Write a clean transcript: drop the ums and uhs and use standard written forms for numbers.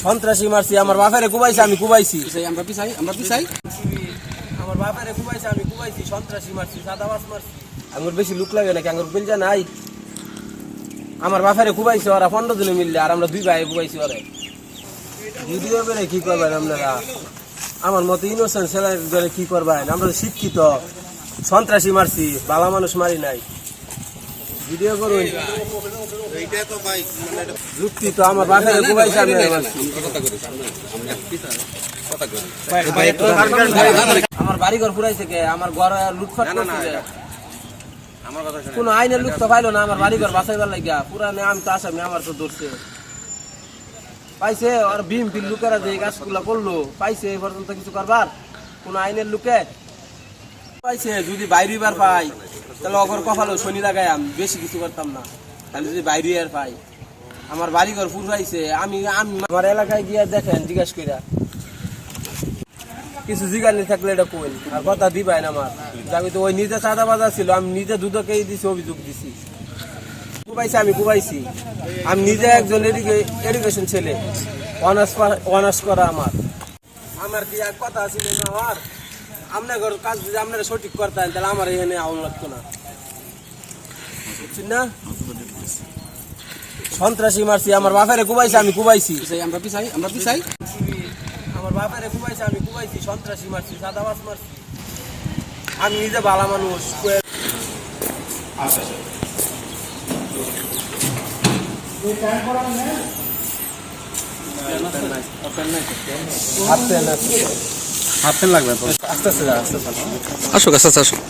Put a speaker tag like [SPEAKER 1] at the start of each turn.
[SPEAKER 1] সন্ত্রাসী মারছি, আমার বাপেরে কুবাইছে, আমি কুবাইছি।
[SPEAKER 2] আমরা পিছাই
[SPEAKER 1] আমার বাপেরে কুবাইছে, আমি কুবাইছি। সন্ত্রাসী মারছি, সাদাবাস মারছি। আঙ্গুর বেশি লুক লাগে নাকি? আঙ্গুর বিলজা নাই। আমার বাপেরে কুবাইছে ওরা 15 জনে মিললে, আর আমরা 2 ভাই কুবাইছি ওরে। ভিডিও করে কি করবেন আপনারা? আমার মতো ইনোসেন্ট ছেলে কি করবেন? আমরা শিক্ষিত। সন্ত্রাসী মারছি, ভালো মানুষ মারি নাই। ভিডিও করুন। যুক্তি তো আমার বাপেরে কুবাইছে, আমি মারছি। আমার বাড়ি ঘর পুরাইছে কে? আমার ঘর লুটপাট করছে। কোন আইনের লোক তো পাইলো না আমার বাড়ি ঘর বাঁচাইবার লাগিয়া। পুরানে আমি তো আসামি, আমার তো ধরছে। পাইছে আর বিএমপির লোকেরা যে কাজগুলা করলো, পাইছে এই পর্যন্ত কিছু করবার? কোন আইনের লোকে পাইছে? যদি বাইরেবার পাই তাহলে অগর কপালো শনি লাগাই, আমি বেশি কিছু করতাম না। তাহলে যদি বাইরে আর পাই, আমার বাড়ি ঘর পুরাইছে। আমি আমার এলাকায় গিয়া দেখেন, জিজ্ঞাসা কইরা কিছু জিজ্ঞাসা থাকলে এটা কই। আর কথা দিবাই না আমার। আমি তো ওই নিজে চাঁদা বাজার ছিল, আমি নিজে দুদকেই দিছি, অভিযোগ দিছি। কুবাইছি, আমি কুবাইছি। আমি নিজে একজন এডুকেশন ছেলে, অনার্স করা। আমার কি এক কথা ছিল না? আমার আপনার কাজ যদি আপনারা সঠিক করতেন তাহলে আমার এখানে আউন লাগতো না, বুঝছেন না? সন্ত্রাসী মারছি, আমার বাপেরে কুবাইছে, আমি কুবাইছি।
[SPEAKER 2] আমরা পিছাই
[SPEAKER 1] আমার বাপেরে কুবাইছে, আমি কুবাইছি। সন্ত্রাসী মারছি, সাদাবাস মারছি। আমি নিজে ভালো মানুষ।
[SPEAKER 2] হাফ প্যান্ট লাগবে।
[SPEAKER 1] আস্তে আস্তে
[SPEAKER 2] আসুক, আস্তে আস্তে আসুক।